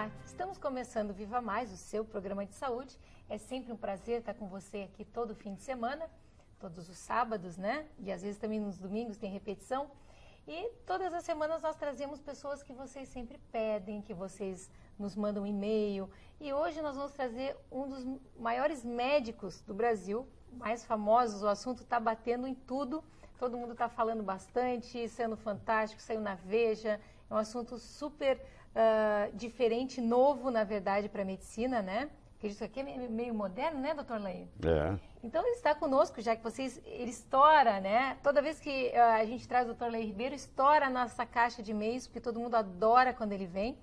Olá, estamos começando Viva Mais, o seu programa de saúde. É sempre um prazer estar com você aqui todo fim de semana, todos os sábados, né? E às vezes também nos domingos tem repetição. E todas as semanas nós trazemos pessoas que vocês sempre pedem, que vocês nos mandam e-mail. E hoje nós vamos trazer um dos maiores médicos do Brasil, mais famosos. O assunto está batendo em tudo, todo mundo está falando bastante, sendo fantástico, saiu na Veja. É um assunto super diferente, novo, na verdade, para a medicina, né? Porque isso aqui é meio moderno, né, doutor Leir? É. Então, ele está conosco, já que ele estoura, né? Toda vez que a gente traz o doutor Leir Ribeiro, estoura a nossa caixa de e-mails, porque todo mundo adora quando ele vem.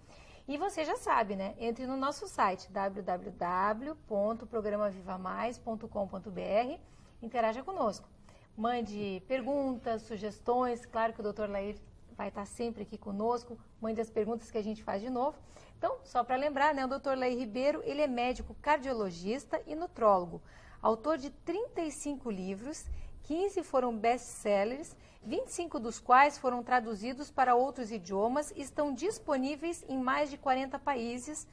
E você já sabe, né? Entre no nosso site, www.programavivamais.com.br, interaja conosco. Mande perguntas, sugestões, claro que o doutor Leir vai estar sempre aqui conosco, mande as perguntas que a gente faz de novo. Então, só para lembrar, né, o Dr. Leir Ribeiro, ele é médico cardiologista e nutrólogo, autor de 35 livros, 15 foram best-sellers, 25 dos quais foram traduzidos para outros idiomas e estão disponíveis em mais de 40 países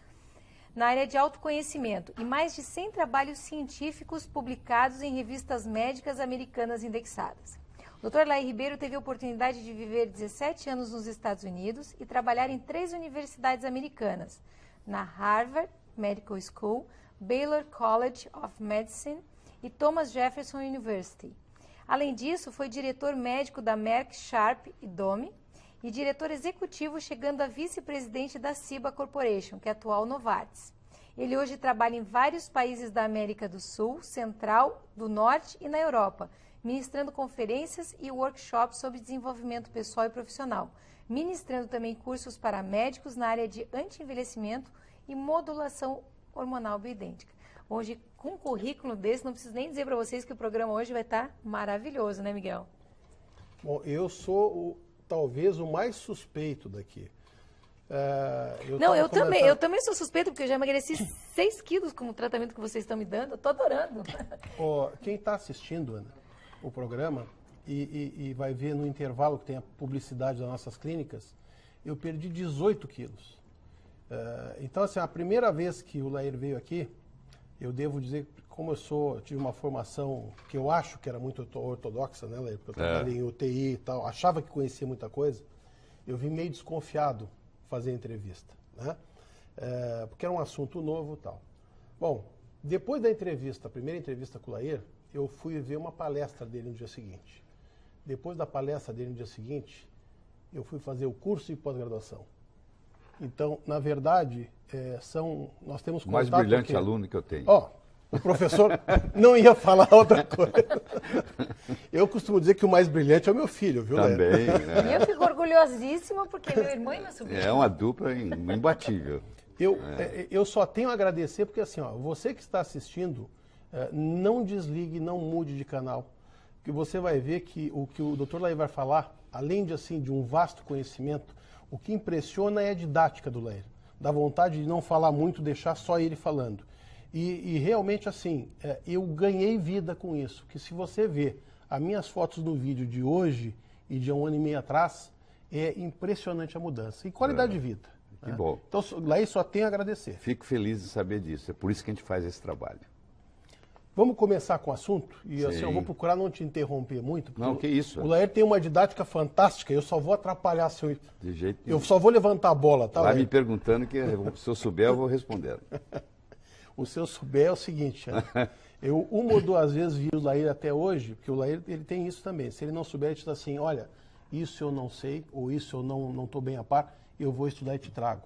na área de autoconhecimento e mais de 100 trabalhos científicos publicados em revistas médicas americanas indexadas. O Dr. Leir Ribeiro teve a oportunidade de viver 17 anos nos Estados Unidos e trabalhar em 3 universidades americanas, na Harvard Medical School, Baylor College of Medicine e Thomas Jefferson University. Além disso, foi diretor médico da Merck Sharp e Dohme e diretor executivo, chegando a vice-presidente da Ciba Corporation, que é a atual Novartis. Ele hoje trabalha em vários países da América do Sul, Central, do Norte e na Europa, ministrando conferências e workshops sobre desenvolvimento pessoal e profissional, ministrando também cursos para médicos na área de anti-envelhecimento e modulação hormonal bioidêntica. Hoje, com um currículo desse, não preciso nem dizer para vocês que o programa hoje vai estar maravilhoso, né, Miguel? Bom, eu sou talvez o mais suspeito daqui. Eu também sou suspeito, porque eu já emagreci 6 quilos com o tratamento que vocês estão me dando, eu estou adorando. Quem está assistindo, Ana, o programa e vai ver no intervalo que tem a publicidade das nossas clínicas, eu perdi 18 quilos. Então, assim, a primeira vez que o Leir veio aqui, eu devo dizer, como eu tive uma formação que eu acho que era muito ortodoxa, né, Leir? Porque eu trabalhei em UTI e tal, achava que conhecia muita coisa, eu vim meio desconfiado fazer a entrevista, né? Porque era um assunto novo e tal. Bom, depois da entrevista, a primeira entrevista com o Leir, eu fui ver uma palestra dele no dia seguinte. Depois da palestra dele no dia seguinte, eu fui fazer o curso de pós-graduação. Então, na verdade, nós temos contato... O mais brilhante aluno que eu tenho. O professor não ia falar outra coisa. Eu costumo dizer que o mais brilhante é o meu filho, viu, Também. E eu fico orgulhosíssima porque meu irmão e meu sobrinho. É uma dupla imbatível. Eu só tenho a agradecer porque, assim, você que está assistindo, não desligue, não mude de canal, porque você vai ver que o Dr. Leir vai falar, além de um vasto conhecimento, o que impressiona é a didática do Leir. Dá vontade de não falar muito, deixar só ele falando. E realmente, assim, eu ganhei vida com isso, que se você ver as minhas fotos no vídeo de hoje e de 1 ano e meio atrás, é impressionante a mudança. E qualidade de vida. Que bom. Então, Leir, só tenho a agradecer. Fico feliz de saber disso, é por isso que a gente faz esse trabalho. Vamos começar com o assunto? E assim, eu vou procurar não te interromper muito. Não, que isso. O Leir tem uma didática fantástica, eu só vou atrapalhar De jeito Eu só vou levantar a bola, tá, Vai Leir? me perguntando que se eu souber eu vou responder. O se eu souber é o seguinte, eu 1 ou 2 vezes vi o Leir até hoje, porque o Leir ele tem isso também. Se ele não souber, ele diz assim, olha, isso eu não sei, ou isso eu não estou bem a par, eu vou estudar e te trago.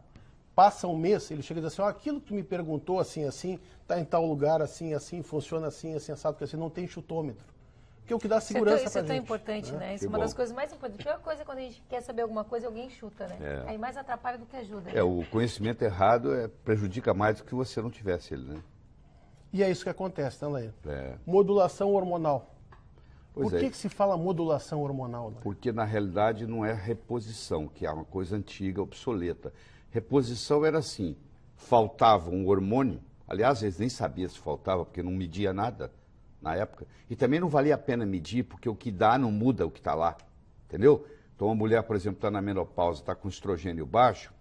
Passa um mês, ele chega e diz assim, aquilo que tu me perguntou assim, está em tal lugar, assim, funciona assim, assado, porque assim, não tem chutômetro. Que é o que dá segurança pra gente. Isso é tão importante, né? Isso é uma das coisas mais importantes. A pior coisa é quando a gente quer saber alguma coisa, alguém chuta, né? Aí mais atrapalha do que ajuda. O conhecimento errado prejudica mais do que você não tivesse ele, né? E é isso que acontece, né, Leir? Modulação hormonal. Por que se fala modulação hormonal? Né? Porque, na realidade, não é reposição, que é uma coisa antiga, obsoleta. Reposição era assim, faltava um hormônio, aliás, eles nem sabiam se faltava, porque não media nada na época, e também não valia a pena medir, porque o que dá não muda o que está lá, entendeu? Então, uma mulher, por exemplo, está na menopausa, está com estrogênio baixo,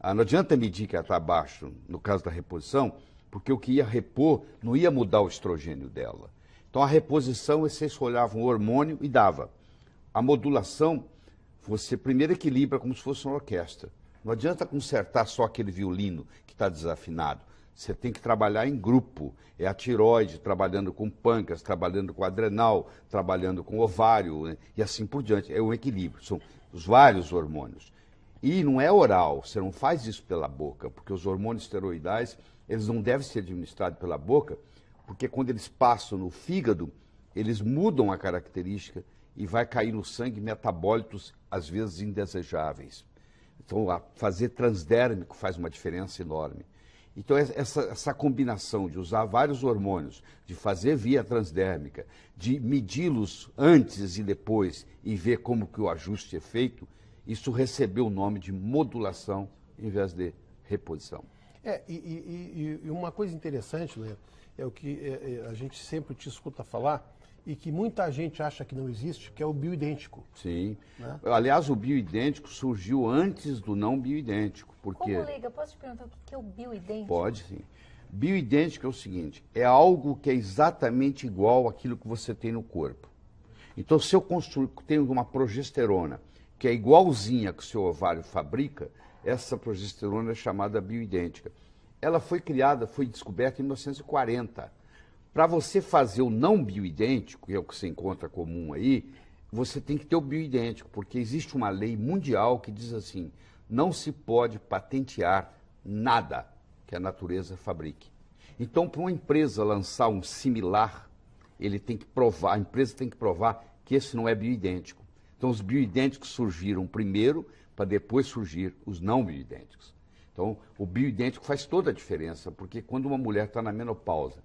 Não adianta medir que ela está abaixo, no caso da reposição, porque o que ia repor não ia mudar o estrogênio dela. Então, a reposição, vocês olhavam o hormônio e dava. A modulação, você primeiro equilibra como se fosse uma orquestra. Não adianta consertar só aquele violino que está desafinado. Você tem que trabalhar em grupo. É a tireoide trabalhando com pâncreas, trabalhando com adrenal, trabalhando com ovário, né? E assim por diante. É um equilíbrio. São os vários hormônios. E não é oral, você não faz isso pela boca, porque os hormônios esteroidais, eles não devem ser administrados pela boca, porque quando eles passam no fígado, eles mudam a característica e vai cair no sangue metabólitos, às vezes, indesejáveis. Então, fazer transdérmico faz uma diferença enorme. Então, essa combinação de usar vários hormônios, de fazer via transdérmica, de medi-los antes e depois e ver como que o ajuste é feito, isso recebeu o nome de modulação em vez de reposição. E uma coisa interessante, Leandro, é o que a gente sempre te escuta falar e que muita gente acha que não existe, que é o bioidêntico. Sim. Né? Aliás, o bioidêntico surgiu antes do não bioidêntico. Porque... Como, Leiga, posso te perguntar o que é o bioidêntico? Pode, sim. Bioidêntico é o seguinte, é algo que é exatamente igual àquilo que você tem no corpo. Então, se eu tenho uma progesterona que é igualzinha que o seu ovário fabrica, essa progesterona é chamada bioidêntica. Ela foi criada, foi descoberta em 1940. Para você fazer o não bioidêntico, que é o que você encontra comum aí, você tem que ter o bioidêntico, porque existe uma lei mundial que diz assim, não se pode patentear nada que a natureza fabrique. Então, para uma empresa lançar um similar, ele tem que provar, a empresa tem que provar que esse não é bioidêntico. Então, os bioidênticos surgiram primeiro, para depois surgir os não bioidênticos. Então, o bioidêntico faz toda a diferença, porque quando uma mulher está na menopausa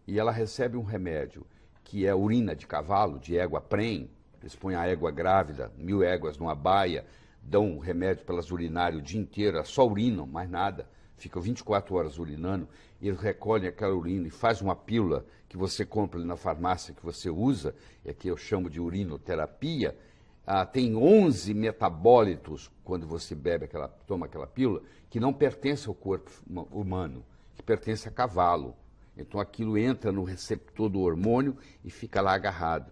e ela recebe um remédio que é urina de cavalo, de égua prem, eles põem a égua grávida, 1000 éguas numa baia, dão um remédio para elas urinarem o dia inteiro, só urinam, mais nada, ficam 24 horas urinando, e eles recolhem aquela urina e faz uma pílula que você compra ali na farmácia, que você usa, é que eu chamo de urinoterapia. Tem 11 metabólitos, quando você toma aquela pílula, que não pertence ao corpo humano, que pertence a cavalo. Então aquilo entra no receptor do hormônio e fica lá agarrado.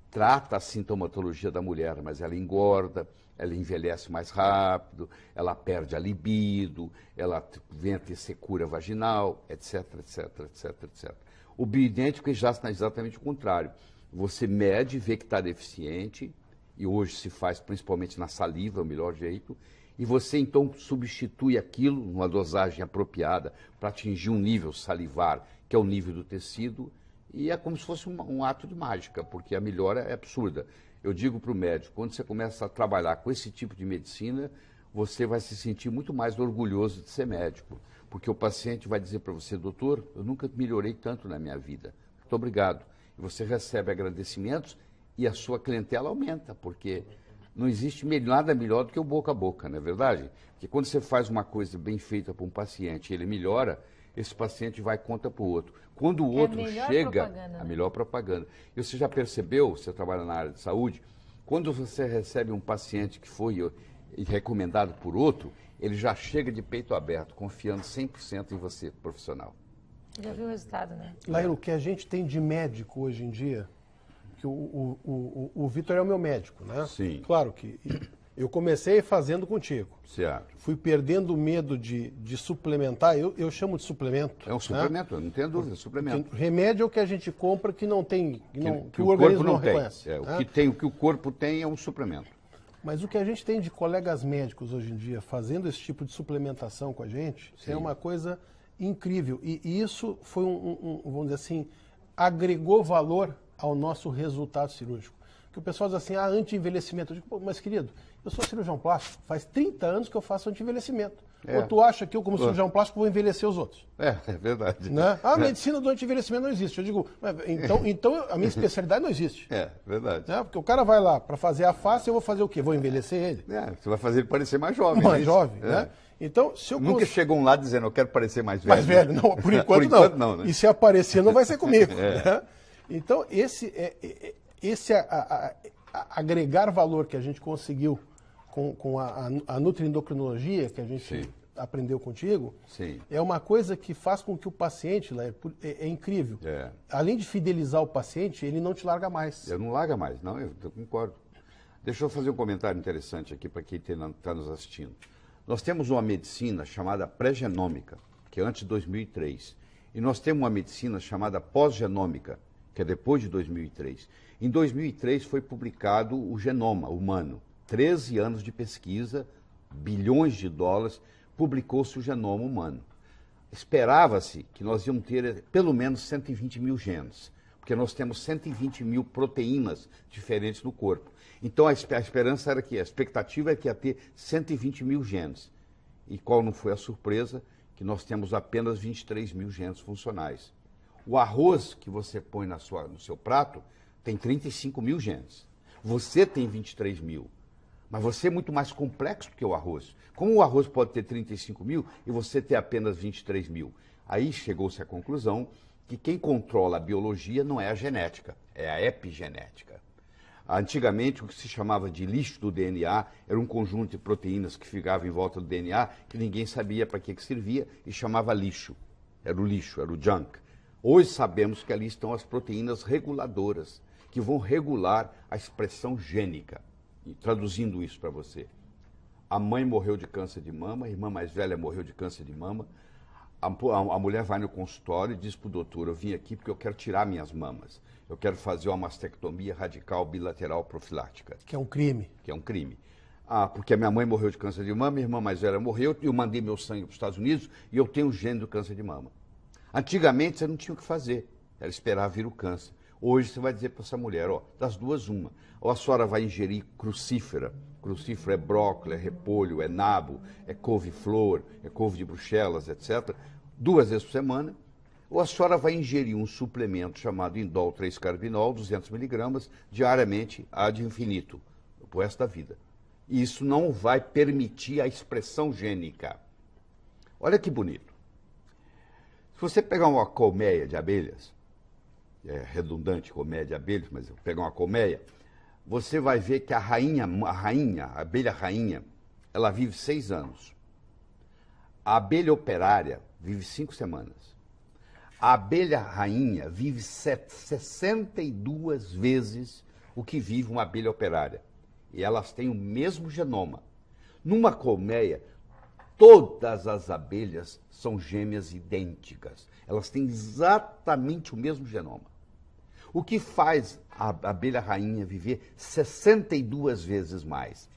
Trata a sintomatologia da mulher, mas ela engorda, ela envelhece mais rápido, ela perde a libido, ela vem a ter secura vaginal, etc, etc, etc, etc. O bioidêntico já está exatamente o contrário. Você mede, vê que está deficiente, e hoje se faz principalmente na saliva, é o melhor jeito, e você então substitui aquilo numa dosagem apropriada para atingir um nível salivar, que é o nível do tecido, e é como se fosse um ato de mágica, porque a melhora é absurda. Eu digo para o médico, quando você começa a trabalhar com esse tipo de medicina, você vai se sentir muito mais orgulhoso de ser médico, porque o paciente vai dizer para você, doutor, eu nunca melhorei tanto na minha vida, muito obrigado. E você recebe agradecimentos e a sua clientela aumenta, porque não existe nada melhor do que o boca a boca, não é verdade? Porque quando você faz uma coisa bem feita para um paciente e ele melhora, esse paciente vai conta para o outro. Quando o outro chega, a melhor propaganda. E você já percebeu, você trabalha na área de saúde, quando você recebe um paciente que foi recomendado por outro, ele já chega de peito aberto, confiando 100% em você, profissional. Já viu o resultado, né? Laílo, o que a gente tem de médico hoje em dia, que o Vitor é o meu médico, né? Sim. Claro que eu comecei fazendo contigo. Certo. Fui perdendo o medo de suplementar, eu chamo de suplemento. É um suplemento, né? Não tenho dúvida, suplemento. Porque remédio é o que a gente compra que não tem, que o corpo organismo não tem. reconhece. O que o corpo tem é um suplemento. Mas o que a gente tem de colegas médicos hoje em dia fazendo esse tipo de suplementação com a gente, é uma coisa incrível. E isso foi vamos dizer assim, agregou valor ao nosso resultado cirúrgico. Que o pessoal diz assim, anti-envelhecimento. Eu digo, pô, mas querido, eu sou cirurgião plástico, faz 30 anos que eu faço anti-envelhecimento. Ou tu acha que eu, como cirurgião plástico, vou envelhecer os outros? É verdade. Né? A medicina do anti-envelhecimento não existe. Eu digo, então a minha especialidade não existe. É verdade. Né? Porque o cara vai lá para fazer a face, eu vou fazer o quê? Vou envelhecer ele? Você vai fazer ele parecer mais jovem. Mais jovem, né? Então, se eu Nunca chegou lá dizendo, eu quero parecer mais velho. Mais velho, não, por enquanto, não. Né? E se aparecer, não vai ser comigo. Né? Então, esse agregar valor que a gente conseguiu com a nutriendocrinologia, que a gente aprendeu contigo, Sim. é uma coisa que faz com que o paciente, é incrível. É. Além de fidelizar o paciente, ele não te larga mais. Eu não larga mais, não, eu concordo. Deixa eu fazer um comentário interessante aqui para quem está nos assistindo. Nós temos uma medicina chamada pré-genômica, que é antes de 2003. E nós temos uma medicina chamada pós-genômica, que é depois de 2003. Em 2003 foi publicado o genoma humano. 13 anos de pesquisa, bilhões de dólares, publicou-se o genoma humano. Esperava-se que nós íamos ter pelo menos 120 mil genes, porque nós temos 120 mil proteínas diferentes no corpo. Então a esperança era que, a expectativa é que ia ter 120 mil genes. E qual não foi a surpresa? Que nós temos apenas 23 mil genes funcionais. O arroz que você põe no seu prato tem 35 mil genes. Você tem 23 mil. Mas você é muito mais complexo do que o arroz. Como o arroz pode ter 35 mil e você ter apenas 23 mil? Aí chegou-se à conclusão que quem controla a biologia não é a genética, é a epigenética. Antigamente, o que se chamava de lixo do DNA era um conjunto de proteínas que ficava em volta do DNA, que ninguém sabia para que servia e chamava lixo. Era o junk. Hoje sabemos que ali estão as proteínas reguladoras, que vão regular a expressão gênica. E traduzindo isso para você, a mãe morreu de câncer de mama, a irmã mais velha morreu de câncer de mama, a mulher vai no consultório e diz para o doutor, eu vim aqui porque eu quero tirar minhas mamas. Eu quero fazer uma mastectomia radical bilateral profilática. Que é um crime. Que é um crime. Porque a minha mãe morreu de câncer de mama, minha irmã mais velha morreu, eu mandei meu sangue para os Estados Unidos e eu tenho o gene do câncer de mama. Antigamente você não tinha o que fazer, era esperar vir o câncer. Hoje você vai dizer para essa mulher, das duas uma, ou a senhora vai ingerir crucífera é brócolis, é repolho, é nabo, é couve-flor, é couve de Bruxelas, etc., 2 vezes por semana, ou a senhora vai ingerir um suplemento chamado indol 3-carbinol, 200 miligramas, diariamente, ad infinito, pro resto da vida. E isso não vai permitir a expressão gênica. Olha que bonito. Se você pegar uma colmeia de abelhas, é redundante colmeia de abelhas, mas eu pegar uma colmeia, você vai ver que a abelha rainha, ela vive 6 anos. A abelha operária vive 5 semanas. A abelha rainha vive 62 vezes o que vive uma abelha operária. E elas têm o mesmo genoma. Numa colmeia, todas as abelhas são gêmeas idênticas. Elas têm exatamente o mesmo genoma. O que faz a abelha rainha viver 62 vezes mais?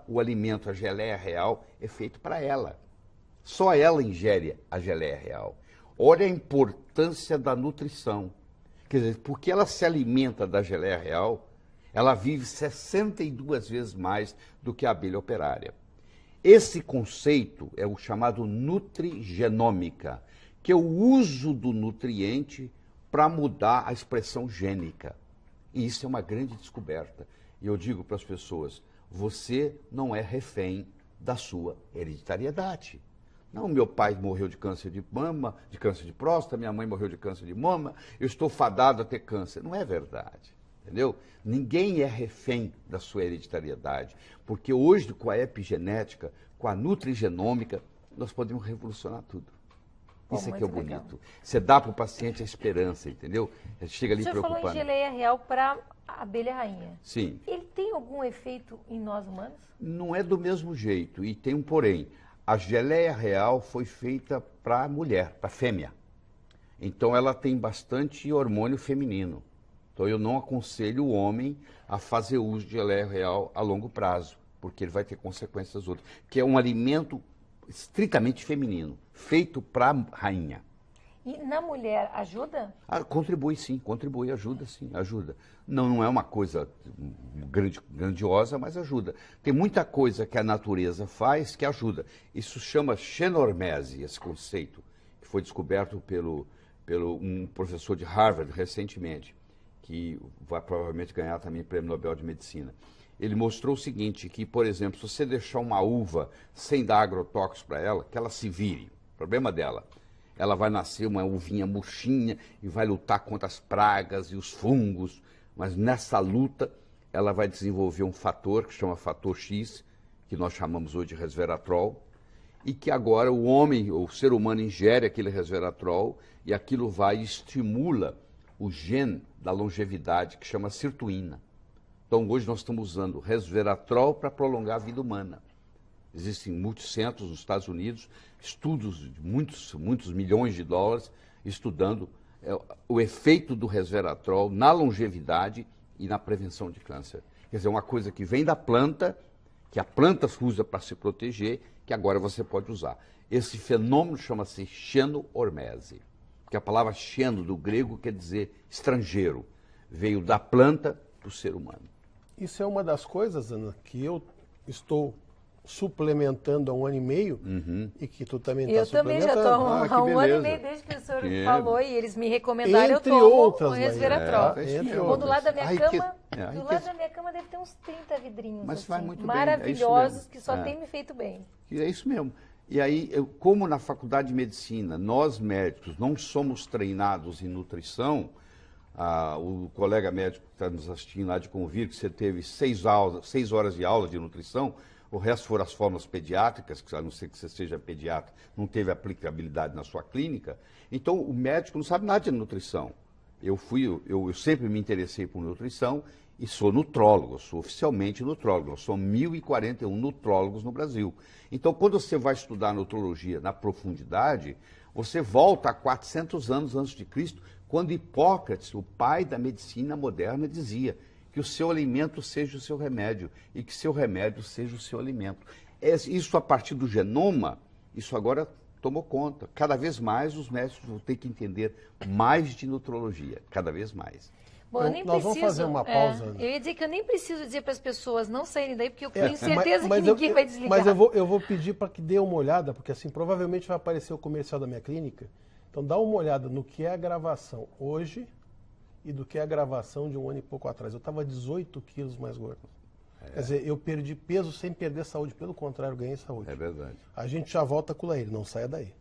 O alimento, a geleia real, é feito para ela. Só ela ingere a geleia real. Olha a importância da nutrição. Quer dizer, porque ela se alimenta da geleia real, ela vive 62 vezes mais do que a abelha operária. Esse conceito é o chamado nutrigenômica, que é o uso do nutriente para mudar a expressão gênica. E isso é uma grande descoberta. E eu digo para as pessoas, você não é refém da sua hereditariedade. Não, meu pai morreu de câncer de mama, de câncer de próstata, minha mãe morreu de câncer de mama, eu estou fadado a ter câncer. Não é verdade, entendeu? Ninguém é refém da sua hereditariedade, porque hoje, com a epigenética, com a nutrigenômica, nós podemos revolucionar tudo. Isso é que é o bonito. Legal. Você dá para o paciente a esperança, entendeu? Ele chega ali preocupado. Você falou em geleia real para a abelha rainha. Sim. Ele tem algum efeito em nós humanos? Não é do mesmo jeito, e tem um porém. A geleia real foi feita para a mulher, para a fêmea. Então ela tem bastante hormônio feminino. Então eu não aconselho o homem a fazer uso de geleia real a longo prazo, porque ele vai ter consequências outras. Que é um alimento estritamente feminino, feito para a rainha. E na mulher ajuda? Contribui sim, ajuda sim, ajuda. Não é uma coisa grandiosa, mas ajuda. Tem muita coisa que a natureza faz que ajuda. Isso chama xenormese, esse conceito, que foi descoberto pelo um professor de Harvard recentemente, que vai provavelmente ganhar também o Prêmio Nobel de Medicina. Ele mostrou o seguinte, que, por exemplo, se você deixar uma uva sem dar agrotóxicos para ela, que ela se vire, problema dela. Ela vai nascer uma uvinha murchinha e vai lutar contra as pragas e os fungos, mas nessa luta ela vai desenvolver um fator que chama fator X, que nós chamamos hoje de resveratrol, e que agora o homem, o ser humano, ingere aquele resveratrol e aquilo vai e estimula o gene da longevidade, que chama sirtuína. Então, hoje nós estamos usando resveratrol para prolongar a vida humana. Existem muitos centros nos Estados Unidos, estudos de muitos milhões de dólares, estudando o efeito do resveratrol na longevidade e na prevenção de câncer. Quer dizer, uma coisa que vem da planta, que a planta usa para se proteger, que agora você pode usar. Esse fenômeno chama-se xenormese, porque a palavra xeno, do grego, quer dizer estrangeiro. Veio da planta para o ser humano. Isso é uma das coisas, Ana, que eu estou suplementando há 1 ano e meio e que tu também está suplementando. Eu também já estou há um ano e meio desde que o senhor falou e eles me recomendaram, eu tomo o resveratrol. Do lado da minha cama, da minha cama deve ter uns 30 vidrinhos, mas assim, vai muito maravilhosos, bem, que só tem me feito bem. É isso mesmo. E aí, como na faculdade de medicina, nós médicos não somos treinados em nutrição, o colega médico que está nos assistindo lá de convir, que você teve 6 horas de aula de nutrição, o resto foram as fórmulas pediátricas, que a não ser que você seja pediatra, não teve aplicabilidade na sua clínica. Então, o médico não sabe nada de nutrição. Eu sempre me interessei por nutrição e sou nutrólogo, sou oficialmente nutrólogo. São 1.041 nutrólogos no Brasil. Então, quando você vai estudar nutrologia na profundidade, você volta a 400 anos antes de Cristo, quando Hipócrates, o pai da medicina moderna, dizia que o seu alimento seja o seu remédio e que seu remédio seja o seu alimento. Isso a partir do genoma, isso agora tomou conta. Cada vez mais os médicos vão ter que entender mais de nutrologia, cada vez mais. Bom, eu nem nós vamos fazer uma pausa. Eu ia dizer que eu nem preciso dizer para as pessoas não saírem daí, porque eu tenho certeza que ninguém vai desligar. Mas eu vou pedir para que dê uma olhada, porque assim, provavelmente vai aparecer o comercial da minha clínica. Então dá uma olhada no que é a gravação hoje e do que é a gravação de 1 ano e pouco atrás. Eu estava 18 quilos mais gordo. Quer dizer, eu perdi peso sem perder saúde. Pelo contrário, ganhei saúde. É verdade. A gente já volta com o Laír, não saia daí.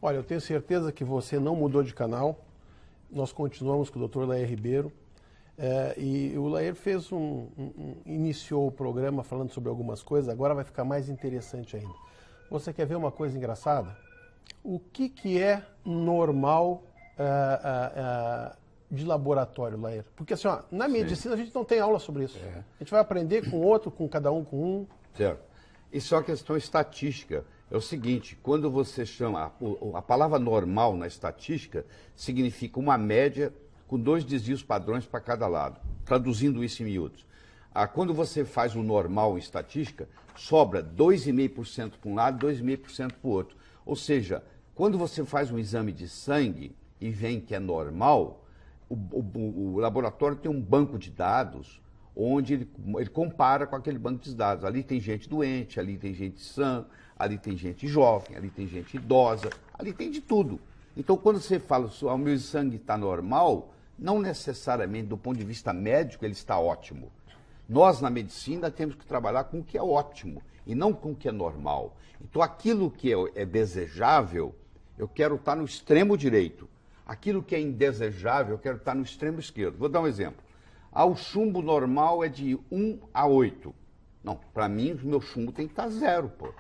Olha, eu tenho certeza que você não mudou de canal. Nós continuamos com o Dr. Laír Ribeiro. E o Laír iniciou o programa falando sobre algumas coisas, agora vai ficar mais interessante ainda. Você quer ver uma coisa engraçada? O que é normal de laboratório, Laír? Porque assim, ó, na medicina a gente não tem aula sobre isso. A gente vai aprender com outro, com cada um com um. Certo. Isso é uma questão estatística. É o seguinte, quando você chama, a palavra normal na estatística significa uma média com 2 desvios padrões para cada lado, traduzindo isso em miúdos. Quando você faz o normal em estatística, sobra 2,5% para um lado, 2,5% para o outro. Ou seja, quando você faz um exame de sangue e vem que é normal, o laboratório tem um banco de dados onde ele compara com aquele banco de dados. Ali tem gente doente, ali tem gente sã, ali tem gente jovem, ali tem gente idosa, ali tem de tudo. Então, quando você fala, o meu sangue está normal, não necessariamente do ponto de vista médico ele está ótimo. Nós, na medicina, temos que trabalhar com o que é ótimo e não com o que é normal. Então, aquilo que é desejável, eu quero estar no extremo direito. Aquilo que é indesejável, eu quero estar no extremo esquerdo. Vou dar um exemplo. O chumbo normal é de 1 a 8. Não, para mim, o meu chumbo tem que estar 0, pô.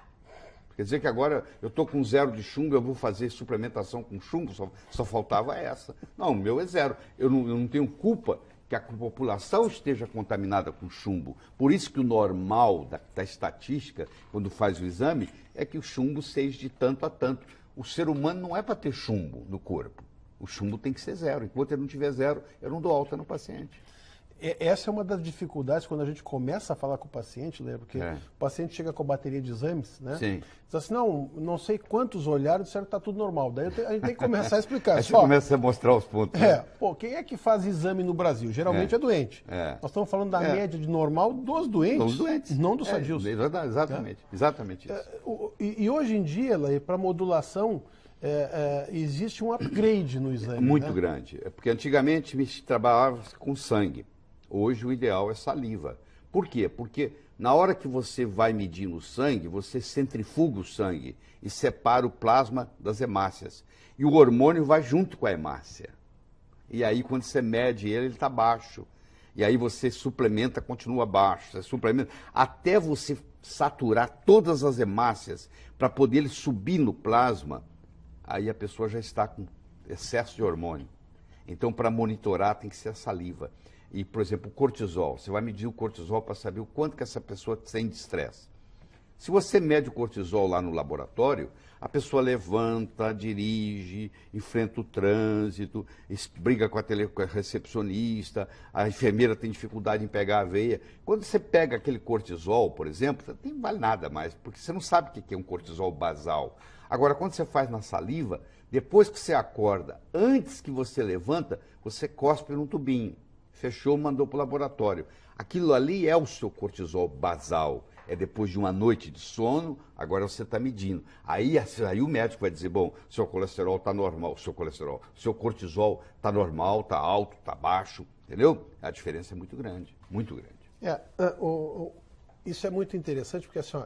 Quer dizer que agora eu estou com 0 de chumbo, eu vou fazer suplementação com chumbo, só faltava essa. Não, o meu é 0. Eu não tenho culpa que a população esteja contaminada com chumbo. Por isso que o normal da estatística, quando faz o exame, é que o chumbo seja de tanto a tanto. O ser humano não é para ter chumbo no corpo. O chumbo tem que ser 0. Enquanto ele não tiver 0, eu não dou alta no paciente. Essa é uma das dificuldades quando a gente começa a falar com o paciente, né? Porque o paciente chega com a bateria de exames, né? Sim. Diz assim, não sei quantos olharam, disseram que está tudo normal. Daí a gente tem que começar a explicar. Aí você começa a mostrar os pontos. Quem é que faz exame no Brasil? Geralmente é doente. Nós estamos falando da média de normal dos doentes. Dos doentes. Não dos sadios. Exatamente isso. E hoje em dia, para modulação, existe um upgrade no exame. Muito grande. Porque antigamente se trabalhava com sangue. Hoje o ideal é saliva. Por quê? Porque na hora que você vai medir no sangue, você centrifuga o sangue e separa o plasma das hemácias. E o hormônio vai junto com a hemácia. E aí, quando você mede ele está baixo. E aí você suplementa, continua baixo. Você suplementa, até você saturar todas as hemácias para poder ele subir no plasma, aí a pessoa já está com excesso de hormônio. Então, para monitorar, tem que ser a saliva. E, por exemplo, o cortisol. Você vai medir o cortisol para saber o quanto que essa pessoa tem de estresse. Se você mede o cortisol lá no laboratório, a pessoa levanta, dirige, enfrenta o trânsito, briga com a recepcionista, a enfermeira tem dificuldade em pegar a veia. Quando você pega aquele cortisol, por exemplo, não vale nada mais, porque você não sabe o que é um cortisol basal. Agora, quando você faz na saliva, depois que você acorda, antes que você levanta, você cospe num tubinho. Fechou, mandou para o laboratório. Aquilo ali é o seu cortisol basal. É depois de uma noite de sono, agora você está medindo. Aí o médico vai dizer, bom, seu colesterol está normal, seu cortisol está normal, está alto, está baixo, entendeu? A diferença é muito grande, muito grande. Isso é muito interessante, porque assim, ó,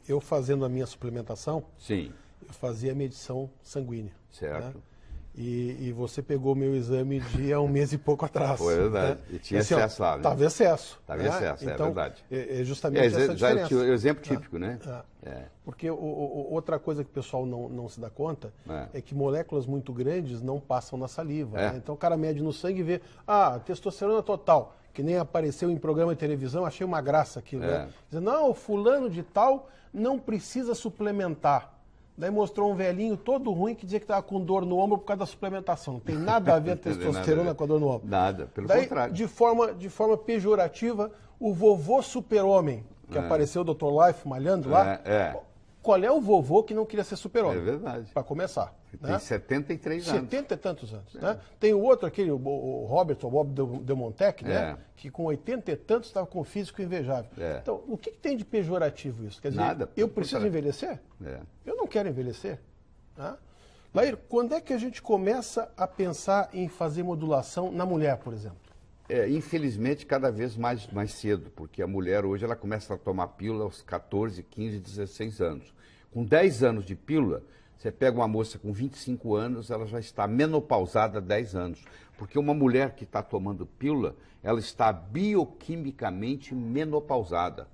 eu fazendo a minha suplementação, sim, eu fazia a medição sanguínea. Certo. Né? E você pegou meu exame de há um mês e pouco atrás. Foi verdade. Né? E tinha assim, excesso lá. Estava excesso. Estava né? excesso, então, é verdade. É justamente essa já diferença. o exemplo típico, né? Porque outra coisa que o pessoal não se dá conta é que moléculas muito grandes não passam na saliva. Né? Então o cara mede no sangue e vê, testosterona total, que nem apareceu em programa de televisão, achei uma graça aquilo. Né? Dizendo, não, fulano de tal não precisa suplementar. Daí mostrou um velhinho todo ruim que dizia que estava com dor no ombro por causa da suplementação. Não tem nada a ver a testosterona com a dor no ombro. Nada, pelo contrário. De forma pejorativa, o vovô super-homem, que apareceu o Dr. Life malhando lá, qual é o vovô que não queria ser super-homem? É verdade. Para começar. Tem 73 anos. 70 e tantos anos. Né? Tem o outro, aquele, o Robert, o Bob de Montec, né? Que com 80 e tantos estava com um físico invejável. Então, o que tem de pejorativo isso? Quer dizer, nada, eu preciso envelhecer? Eu não quero envelhecer. Né? Lair, quando é que a gente começa a pensar em fazer modulação na mulher, por exemplo? Infelizmente, cada vez mais cedo, porque a mulher hoje ela começa a tomar pílula aos 14, 15, 16 anos. Com 10 anos de pílula, você pega uma moça com 25 anos, ela já está menopausada há 10 anos. Porque uma mulher que está tomando pílula, ela está bioquimicamente menopausada.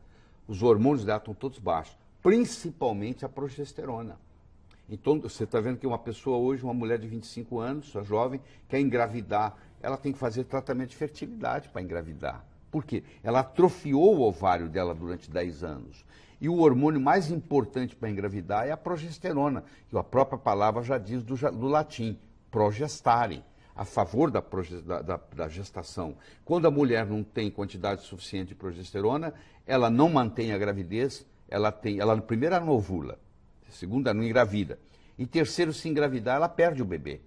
Os hormônios dela estão todos baixos, principalmente a progesterona. Então, você está vendo que uma pessoa hoje, uma mulher de 25 anos, uma jovem, quer engravidar, ela tem que fazer tratamento de fertilidade para engravidar. Por quê? Ela atrofiou o ovário dela durante 10 anos. E o hormônio mais importante para engravidar é a progesterona, que a própria palavra já diz do latim, progestare, a favor da gestação. Quando a mulher não tem quantidade suficiente de progesterona, ela não mantém a gravidez, ela primeiro ela não ovula, segundo ela não engravida, e terceiro, se engravidar, ela perde o bebê.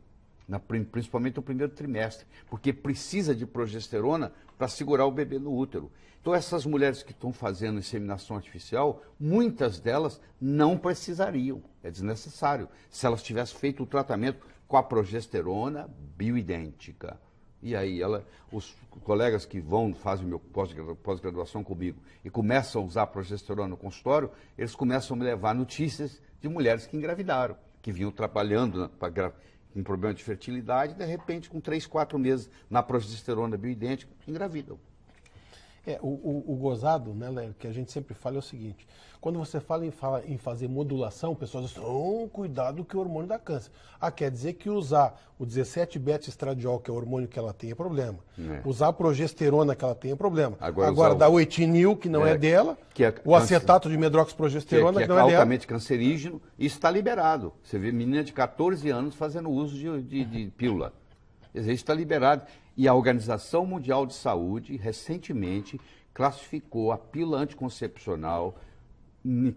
Principalmente no primeiro trimestre, porque precisa de progesterona para segurar o bebê no útero. Então, essas mulheres que estão fazendo inseminação artificial, muitas delas não precisariam, é desnecessário, se elas tivessem feito o tratamento com a progesterona bioidêntica. E aí, os colegas que fazem meu pós-graduação comigo e começam a usar a progesterona no consultório, eles começam a me levar notícias de mulheres que engravidaram, que vinham trabalhando com problema de fertilidade, de repente, com 3, 4 meses na progesterona bioidêntica, engravidam. O gozado, né, Léo, que a gente sempre fala é o seguinte, quando você fala em fazer modulação, o pessoal diz, cuidado que o hormônio dá câncer. Quer dizer que usar o 17-beta-estradiol, que é o hormônio que ela tem, é problema. Usar a progesterona que ela tem é problema. Agora dar o etinil, que não é dela, o acetato de medroxprogesterona, que não é dela. É altamente cancerígeno, isso está liberado. Você vê menina de 14 anos fazendo uso de pílula. Quer dizer, isso está liberado. E a Organização Mundial de Saúde, recentemente, classificou a pílula anticoncepcional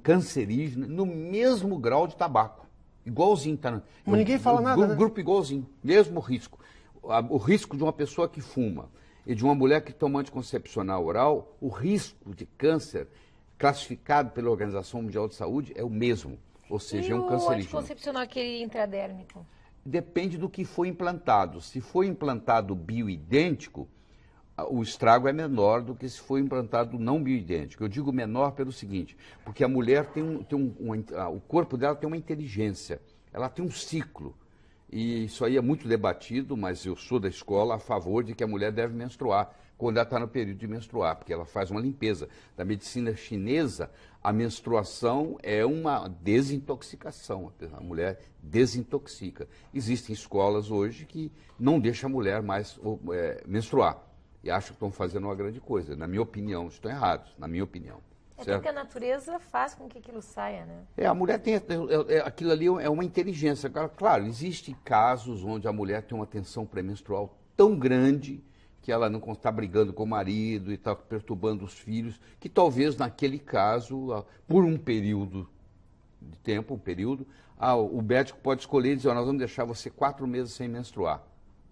cancerígena no mesmo grau de tabaco. Igualzinho. Mas ninguém fala nada, né? Grupo igualzinho, mesmo risco. O risco de uma pessoa que fuma e de uma mulher que toma anticoncepcional oral, o risco de câncer classificado pela Organização Mundial de Saúde é o mesmo. Ou seja, é um cancerígeno. E o anticoncepcional aquele intradérmico? Depende do que foi implantado. Se foi implantado bioidêntico, o estrago é menor do que se foi implantado não bioidêntico. Eu digo menor pelo seguinte, porque a mulher o corpo dela tem uma inteligência, ela tem um ciclo. E isso aí é muito debatido, mas eu sou da escola a favor de que a mulher deve menstruar quando ela está no período de menstruar, porque ela faz uma limpeza. Da medicina chinesa, a menstruação é uma desintoxicação, a mulher desintoxica. Existem escolas hoje que não deixam a mulher mais menstruar, e acham que estão fazendo uma grande coisa. Na minha opinião, estão errados, na minha opinião. É porque a natureza faz com que aquilo saia, né? A mulher tem, aquilo ali é uma inteligência. Claro, existem casos onde a mulher tem uma tensão pré-menstrual tão grande que ela não está brigando com o marido e está perturbando os filhos, que talvez naquele caso, por um período de tempo, o médico pode escolher e dizer, nós vamos deixar você 4 meses sem menstruar,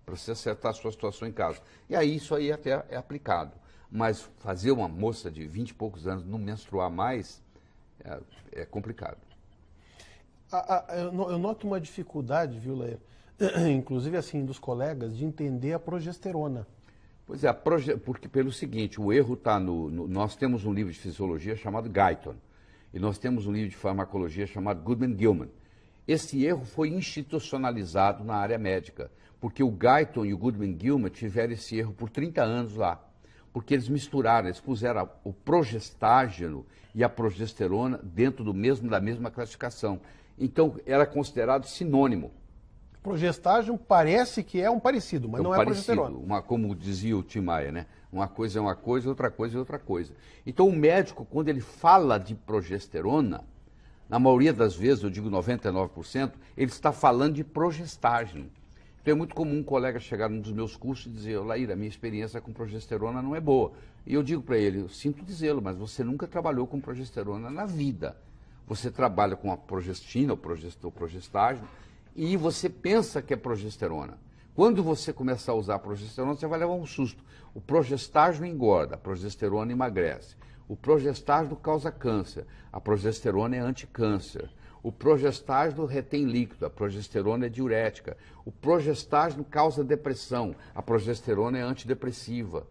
para você acertar a sua situação em casa. E aí isso aí até é aplicado. Mas fazer uma moça de 20 e poucos anos não menstruar mais é complicado. Eu noto uma dificuldade, viu, Lair? Inclusive assim, dos colegas, de entender a progesterona. Pois é, porque pelo seguinte, o erro está nós temos um livro de fisiologia chamado Guyton, e nós temos um livro de farmacologia chamado Goodman-Gilman. Esse erro foi institucionalizado na área médica, porque o Guyton e o Goodman-Gilman tiveram esse erro por 30 anos lá, porque eles misturaram, eles puseram o progestágeno e a progesterona dentro da mesma classificação. Então, era considerado sinônimo. Progestágeno parece que é um parecido, mas não é progesterona. Como dizia o Tim Maia, né? Uma coisa é uma coisa, outra coisa é outra coisa. Então o médico, quando ele fala de progesterona, na maioria das vezes, eu digo 99%, ele está falando de progestágeno. Então é muito comum um colega chegar num dos meus cursos e dizer, Laíra, a minha experiência com progesterona não é boa. E eu digo para ele, eu sinto dizê-lo, mas você nunca trabalhou com progesterona na vida. Você trabalha com a progestina, o progestágeno, e você pensa que é progesterona. Quando você começar a usar a progesterona, você vai levar um susto. O progestágeno engorda, a progesterona emagrece. O progestágeno causa câncer, a progesterona é anticâncer. O progestágeno retém líquido, a progesterona é diurética. O progestágeno causa depressão, a progesterona é antidepressiva.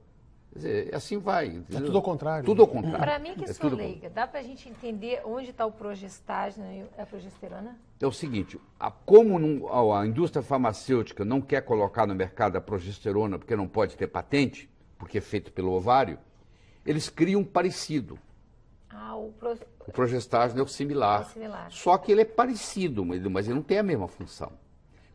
Quer dizer, assim vai. Entendeu? É tudo ao contrário. Tudo ao contrário. Para mim, que sou leiga, dá para a gente entender onde está o progestágeno e a progesterona? É o seguinte, como a indústria farmacêutica não quer colocar no mercado a progesterona porque não pode ter patente, porque é feito pelo ovário, eles criam um parecido. O progestágeno é o similar. Só que ele é parecido, mas ele não tem a mesma função.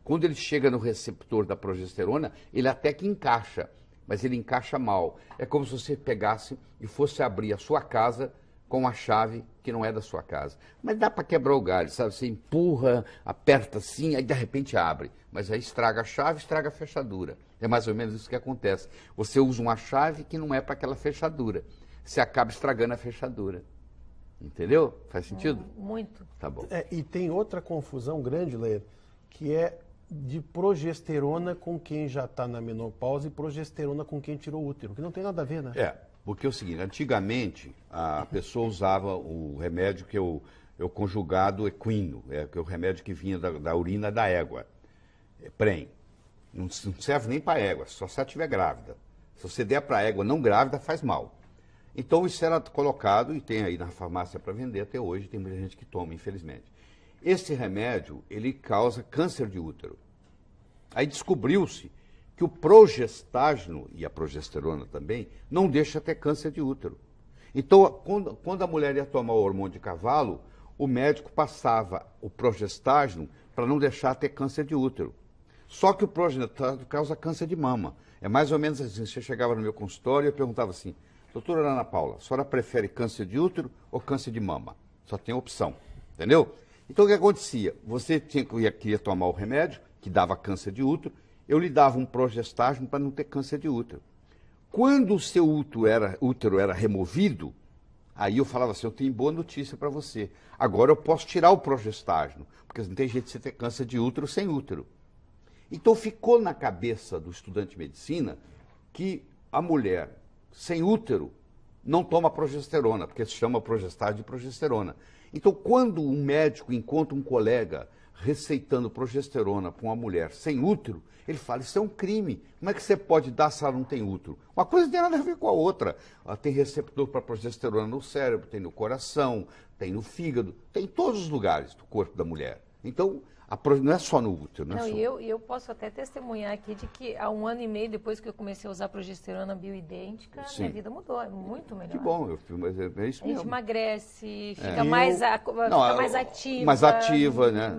Quando ele chega no receptor da progesterona, ele até que encaixa, mas ele encaixa mal. É como se você pegasse e fosse abrir a sua casa com a chave que não é da sua casa. Mas dá para quebrar o galho, sabe? Você empurra, aperta assim, aí de repente abre. Mas aí estraga a chave, estraga a fechadura. É mais ou menos isso que acontece. Você usa uma chave que não é para aquela fechadura. Você acaba estragando a fechadura. Entendeu? Faz sentido? Muito. Tá bom. E tem outra confusão grande, Leir, que é de progesterona com quem já está na menopausa e progesterona com quem tirou o útero, que não tem nada a ver, né? Porque é o seguinte, antigamente a pessoa usava o remédio que é o conjugado equino, que é o remédio que vinha da urina da égua, PREM. Não serve nem para a égua, só se ela estiver grávida. Se você der para a égua não grávida, faz mal. Então isso era colocado, e tem aí na farmácia para vender até hoje, tem muita gente que toma, infelizmente. Esse remédio, ele causa câncer de útero. Aí descobriu-se que o progestágeno, e a progesterona também, não deixa ter câncer de útero. Então, quando a mulher ia tomar o hormônio de cavalo, o médico passava o progestágeno para não deixar ter câncer de útero. Só que o progestágeno causa câncer de mama. É mais ou menos assim, você chegava no meu consultório e eu perguntava assim, doutora Ana Paula, a senhora prefere câncer de útero ou câncer de mama? Só tem opção, entendeu? Então o que acontecia? Você queria tomar o remédio, que dava câncer de útero, eu lhe dava um progestágeno para não ter câncer de útero. Quando o seu útero era removido, aí eu falava assim, eu tenho boa notícia para você. Agora eu posso tirar o progestágeno, porque não tem jeito de você ter câncer de útero sem útero. Então ficou na cabeça do estudante de medicina que a mulher sem útero não toma progesterona, porque se chama progestágeno de progesterona. Então, quando um médico encontra um colega receitando progesterona para uma mulher sem útero, ele fala, isso é um crime. Como é que você pode dar se ela não tem útero? Uma coisa não tem nada a ver com a outra. Ela tem receptor para progesterona no cérebro, tem no coração, tem no fígado, tem em todos os lugares do corpo da mulher. Então, Não é só no útero, não é Não, só. e eu posso até testemunhar aqui de que há 1 ano e meio depois que eu comecei a usar progesterona bioidêntica, Sim. minha vida mudou, é muito melhor. Que bom, mas é isso A gente mesmo. emagrece, fica, É. mais, Não, fica mais ativa. Mais ativa, né?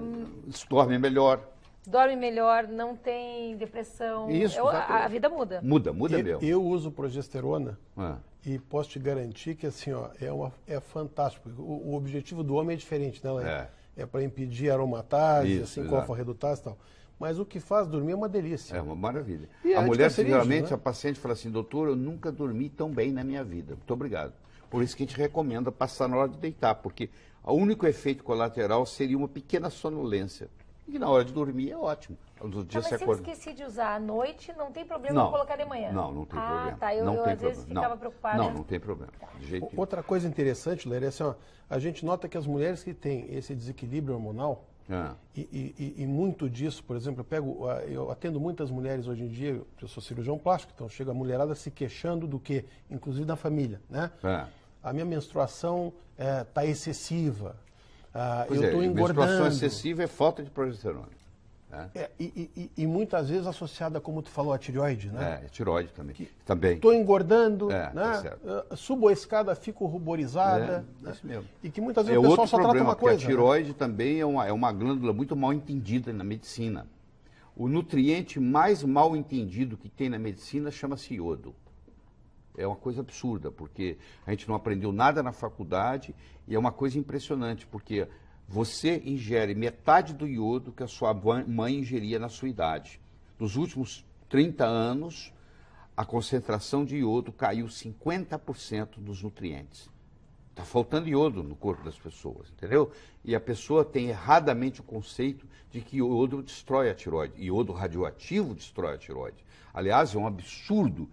Se dorme melhor. Dorme melhor, não tem depressão. Isso, a vida muda. Muda mesmo. Eu uso progesterona Ah, e posso te garantir que assim, ó, é fantástico. O objetivo do homem é diferente, né? Laís? É para impedir aromatase, Isso, assim, exato. alfa-redutase e tal. Mas o que faz dormir é uma delícia. é uma maravilha. E A mulher, anticancerígeno, geralmente, né? a paciente fala assim, doutor, eu nunca dormi tão bem na minha vida. Muito obrigado. Por isso que a gente recomenda passar na hora de deitar, porque o único efeito colateral seria uma pequena sonolência. E na hora de dormir é ótimo. No dia Mas você se eu acorda. esqueci de usar à noite, não tem problema eu colocar de manhã? Não tem problema. Tá, eu não tem às vezes problema. ficava preocupada. Não tem problema. De jeito nenhum. Outra coisa interessante, Laís, é assim, ó, a gente nota que as mulheres que têm esse desequilíbrio hormonal, Ah, e muito disso, por exemplo, eu atendo muitas mulheres hoje em dia, eu sou cirurgião plástico, então chega a mulherada se queixando do que, inclusive da família, né? é. A minha menstruação está excessiva, Pois eu estou engordando. menstruação excessiva é falta de progesterona. E muitas vezes associada, como tu falou, à tireoide, né? É, tireoide também. Também. Estou engordando, É, né? tá certo. Subo a escada, fico ruborizada. É isso mesmo. E que muitas vezes É o pessoal outro só trata problema, uma porque coisa. a tireoide também é uma glândula muito mal entendida na medicina. O nutriente mais mal entendido que tem na medicina chama-se iodo. É uma coisa absurda, porque a gente não aprendeu nada na faculdade e é uma coisa impressionante, porque você ingere metade do iodo que a sua mãe ingeria na sua idade. Nos últimos 30 anos, a concentração de iodo caiu 50% dos nutrientes. Está faltando iodo no corpo das pessoas, entendeu? E a pessoa tem erradamente o conceito de que iodo destrói a tireoide. Iodo radioativo destrói a tireoide. Aliás, é um absurdo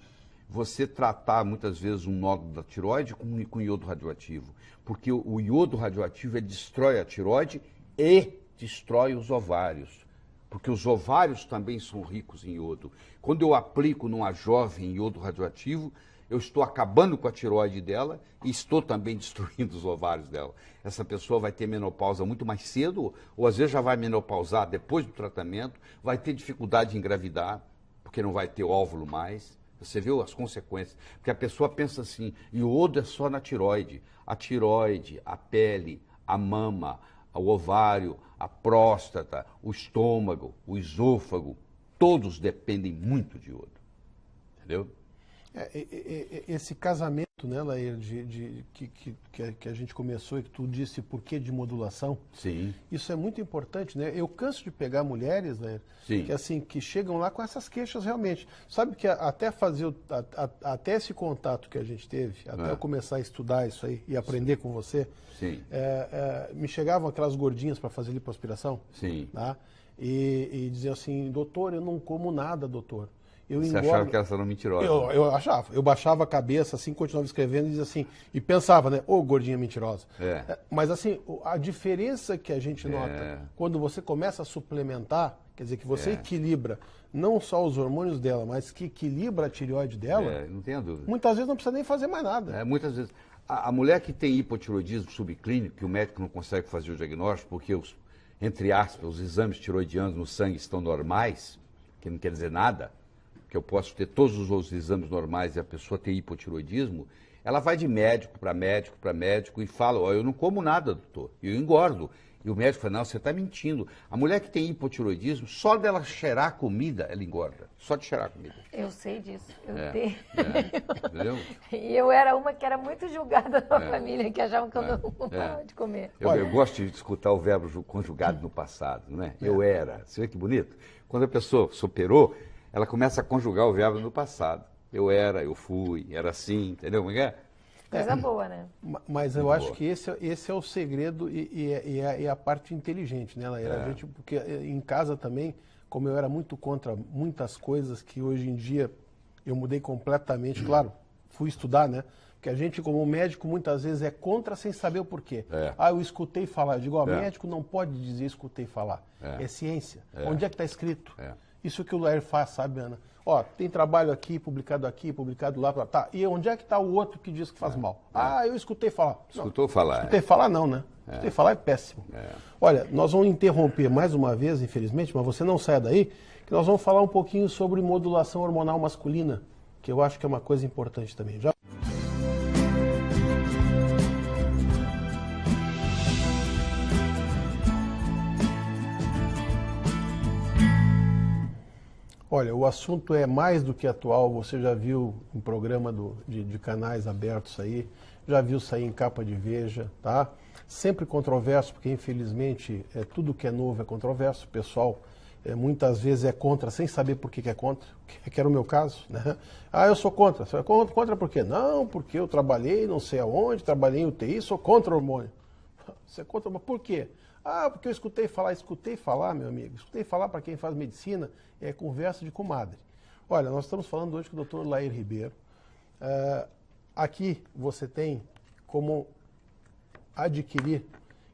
você tratar muitas vezes um nódulo da tireoide com iodo radioativo. Porque o iodo radioativo ele destrói a tireoide e destrói os ovários. Porque os ovários também são ricos em iodo. Quando eu aplico numa jovem iodo radioativo, eu estou acabando com a tireoide dela e estou também destruindo os ovários dela. Essa pessoa vai ter menopausa muito mais cedo, ou às vezes já vai menopausar depois do tratamento, vai ter dificuldade de engravidar, porque não vai ter óvulo mais. Você viu as consequências? Porque a pessoa pensa assim, iodo é só na tireoide. A tireoide, a pele, a mama, o ovário, a próstata, o estômago, o esôfago, todos dependem muito de iodo. Entendeu? Esse casamento, né, Lair, que a gente começou e que tu disse por que de modulação, Sim. isso é muito importante, né? Eu canso de pegar mulheres, Lair, Sim. que chegam lá com essas queixas realmente. Sabe que até esse contato que a gente teve, até eu começar a estudar isso aí e aprender com você, Sim. me chegavam aquelas gordinhas para fazer lipoaspiração, Sim. tá? E diziam assim, doutor, eu não como nada, doutor. Você achava que elas eram mentirosas? Eu achava. Eu baixava a cabeça, assim, continuava escrevendo e dizia assim, e pensava, né? Ô, gordinha mentirosa. Mas, assim, a diferença que a gente nota quando você começa a suplementar, quer dizer, que você equilibra não só os hormônios dela, mas que equilibra a tireoide dela, não tenha dúvida. muitas vezes não precisa nem fazer mais nada. Muitas vezes. A mulher que tem hipotiroidismo subclínico, que o médico não consegue fazer o diagnóstico, porque, entre aspas, os exames tiroidianos no sangue estão normais, que não quer dizer nada, que eu posso ter todos os outros exames normais e a pessoa ter hipotiroidismo, ela vai de médico para médico para médico e fala, eu não como nada, doutor, eu engordo. E o médico fala, não, você está mentindo. A mulher que tem hipotiroidismo, só dela cheirar a comida, ela engorda. Só de cheirar a comida. Eu sei disso. Eu tenho. Entendeu? E eu era uma que era muito julgada na família, que achavam que eu não gostava de comer. Eu gosto de escutar o verbo conjugado no passado, não é? Eu era. Você vê que bonito? Quando a pessoa superou, ela começa a conjugar o verbo no passado. Eu era, eu fui, era assim, entendeu? Como é? Coisa boa, né? Mas eu acho que esse é o segredo e a parte inteligente, né, Laíra? A gente, porque em casa também, como eu era muito contra muitas coisas que hoje em dia eu mudei completamente, claro, fui estudar, né? Porque a gente, como médico, muitas vezes é contra sem saber o porquê. Eu escutei falar. Eu digo, médico não pode dizer escutei falar. É ciência. Onde é que está escrito? Isso que o Lair faz, sabe, Ana? Ó, tem trabalho aqui, publicado lá, tá. E onde é que está o outro que diz que faz mal? Ah, eu escutei falar. Escutou falar. Escutei falar não, né? Escutei falar é péssimo. Olha, nós vamos interromper mais uma vez, infelizmente, mas você não saia daí, que nós vamos falar um pouquinho sobre modulação hormonal masculina, que eu acho que é uma coisa importante também. Já... Olha, o assunto é mais do que atual, você já viu em programa de canais abertos aí, já viu sair em capa de Veja, tá? Sempre controverso, porque infelizmente tudo que é novo é controverso, o pessoal muitas vezes é contra sem saber por que é contra, que era o meu caso, né? Ah, eu sou contra. Você é contra por quê? Não, porque eu trabalhei não sei aonde, trabalhei em UTI, sou contra o hormônio. Você é contra, mas por quê? Ah, porque eu escutei falar, meu amigo, escutei falar para quem faz medicina, é conversa de comadre. Olha, nós estamos falando hoje com o Dr. Lair Ribeiro. Aqui você tem como adquirir